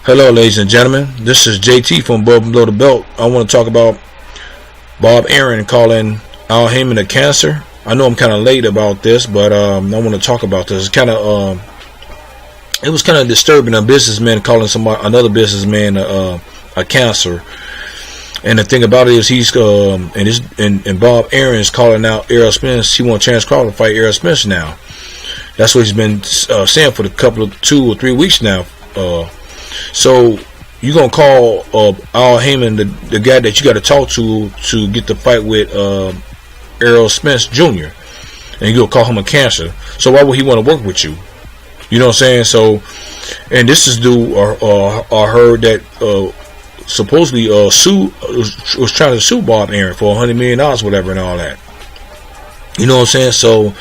Hello, ladies and gentlemen. This is JT from Above and Below the Belt. I want to talk about Bob Arum calling Al Haymon a cancer. I know I'm kind of late about this, but I want to talk about this. It was kind of disturbing, a businessman calling another businessman a cancer. And the thing about it is, he's and Bob Arum is calling out Errol Spence. He wants Chance Crawford to fight Errol Spence now. That's what he's been saying for the 2 or 3 weeks now. So you're gonna call Al Haymon the guy that you got to talk to get the fight with Errol Spence Jr. and you'll call him a cancer. So why would he want to work with you? You know what I'm saying? So, and this is dude I heard that supposedly Sue was trying to sue Bob Arum for $100 million, whatever, and all that. You know what I'm saying? So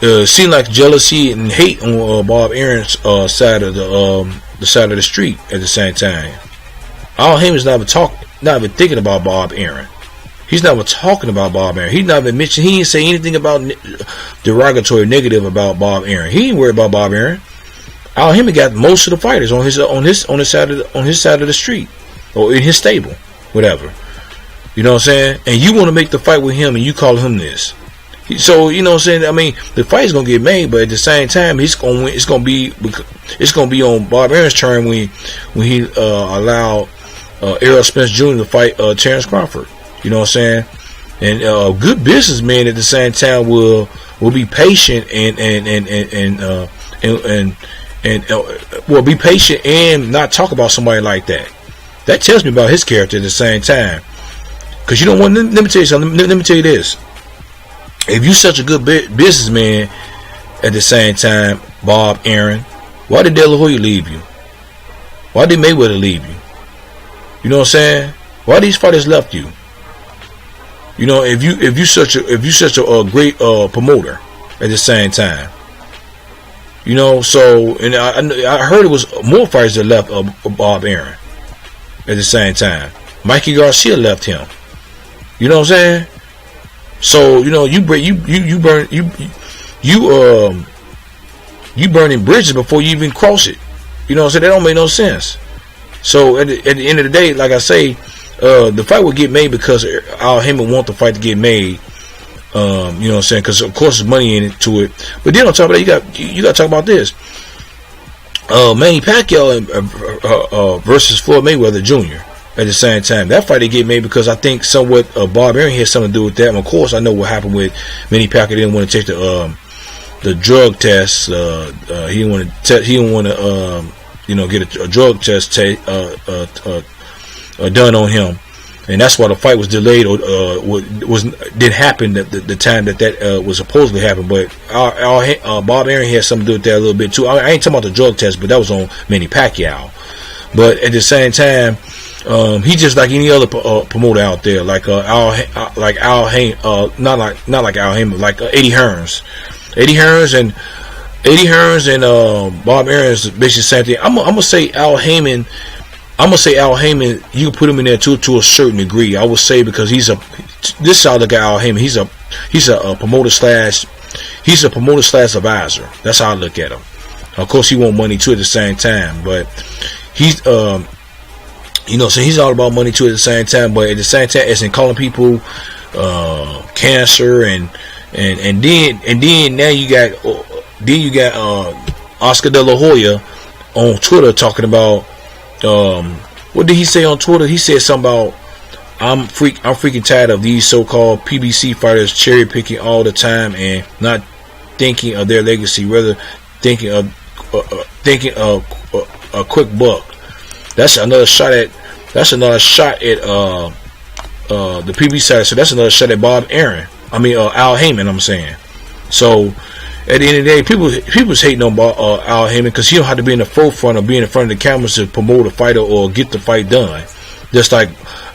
it seemed like jealousy and hate on Bob Arum's side of the side of the street at the same time. Al Haymon's not even thinking about Bob Arum. He's not even talking about Bob Arum. He's not even mentioned. He didn't say anything about derogatory, negative about Bob Arum. He ain't worried about Bob Arum. Al Haymon got most of the fighters on his side of the street, or in his stable, whatever. You know what I'm saying? And you want to make the fight with him, and you call him this. So you know what I'm saying? I mean, the fight's gonna get made, but at the same time, he's gonna win. It's gonna be on Bob Arum's turn when he allowed Errol Spence Jr. to fight Terrence Crawford. You know what I'm saying? And a good businessman at the same time will be patient and will be patient and not talk about somebody like that. That tells me about his character at the same time. Because you don't want. Let me tell you something. Let me tell you this. If you're such a good businessman at the same time, Bob Arum, why did De La Hoya leave you? Why did Mayweather leave you? You know what I'm saying? Why these fighters left you? You know, if you such a great promoter at the same time, you know. So, and I heard it was more fighters that left Bob Arum at the same time. Mikey Garcia left him. You know what I'm saying? So you know you burning bridges before you even cross it. You know what I'm saying? That don't make no sense. So at the end of the day, like I say, the fight will get made because Al Haymon want the fight to get made. You know what I'm saying? Because of course there's money into it. But then on top of that, you got to talk about this. Manny Pacquiao versus Floyd Mayweather Jr. At the same time, that fight they get made because I think somewhat Bob Arum had something to do with that. And of course, I know what happened with Manny Pacquiao. Didn't want to take the drug test. He didn't want to. He didn't want to get a drug test done on him, and that's why the fight was delayed or didn't happen the time that was supposedly happened. But Bob Arum had something to do with that a little bit too. I ain't talking about the drug test, but that was on Manny Pacquiao. But at the same time, he's just like any other promoter out there, like Al Haymon, not like Al Haymon, like Eddie Hearns. Eddie Hearns and Bob Arum is basically the same thing. I'm gonna say Al Haymon. You can put him in there to a certain degree. I would say because this side look at Al Haymon. He's a promoter slash advisor. That's how I look at him. Of course, he want money too at the same time, but he's so he's all about money too at the same time. But at the same time, it's in calling people cancer and then now you got Oscar De La Hoya on Twitter talking about what did he say on Twitter? He said something about I'm freaking tired of these so-called PBC fighters cherry picking all the time and not thinking of their legacy, rather thinking of a quick buck. That's another shot at the PBC side. So that's another shot at Bob Arum. Al Haymon. I'm saying. So at the end of the day, people's hating on Al Haymon because he don't have to be in the forefront or be in front of the cameras to promote a fighter or get the fight done. Just like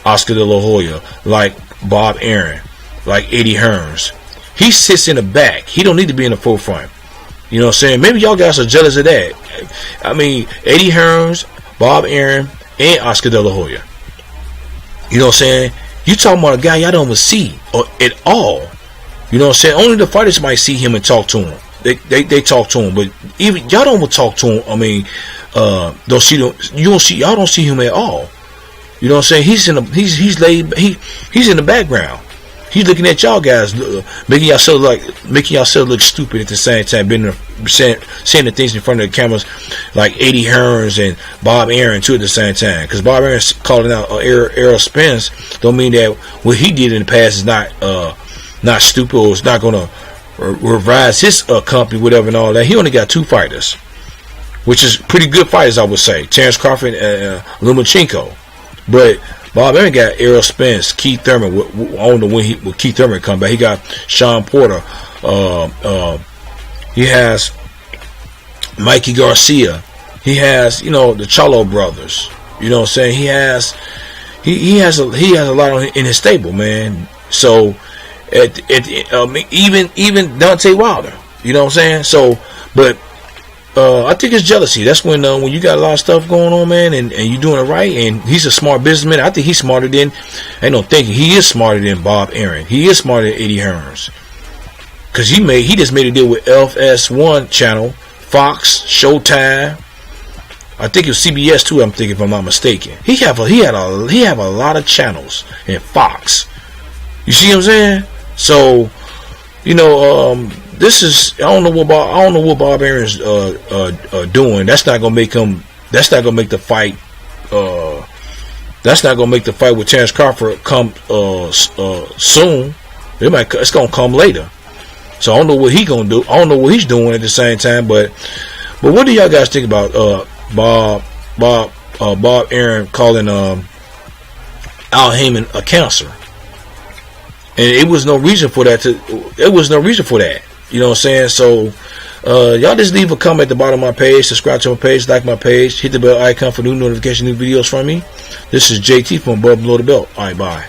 Oscar De La Hoya, like Bob Arum, like Eddie Hearns. He sits in the back. He don't need to be in the forefront. You know what I'm saying? Maybe y'all guys are jealous of that. Eddie Hearns, Bob Arum, and Oscar De La Hoya. You know what I'm saying? You talking about a guy y'all don't even see at all. You know what I'm saying? Only the fighters might see him and talk to him. They talk to him, but even y'all don't even talk to him. don't see them. Y'all don't see him at all. You know what I'm saying? He's in the background. He's looking at y'all guys, making yourself look stupid at the same time, saying the things in front of the cameras, like Eddie Hearns and Bob Aaron too at the same time. Because Bob Aaron's calling out Errol Spence don't mean that what he did in the past is not stupid, or it's not gonna revise his company, whatever and all that. He only got 2 fighters, which is pretty good fighters, I would say. Terrence Crawford and Lomachenko. But Bob Aaron got Errol Spence, Keith Thurman. I don't know when Keith Thurman come back. He got Sean Porter. He has Mikey Garcia. He has, the Chalo brothers. You know what I'm saying? He has a lot in his stable, man. So even Deontay Wilder. You know what I'm saying? So, but I think it's jealousy. That's when you got a lot of stuff going on, man, and you're doing it right. And he's a smart businessman. I think he's smarter than, ain't no thinking, he is smarter than Bob Aaron. He is smarter than Eddie Hearns. Because he just made a deal with FS1 channel, Fox, Showtime. I think it was CBS too. I'm thinking, if I'm not mistaken. He have a lot of channels in Fox. You see what I'm saying? So, this is, I don't know what Bob Aaron's doing. That's not gonna make the fight. That's not gonna make the fight with Terrence Crawford come soon. It's gonna come later. So I don't know what he's gonna do. I don't know what he's doing at the same time. But what do y'all guys think about Bob Aaron calling Al Haymon a cancer? And it was no reason for that. You know what I'm saying? So, y'all just leave a comment at the bottom of my page, subscribe to my page, like my page, hit the bell icon for new notifications, new videos from me. This is JT from Above Below the Belt. Alright, bye.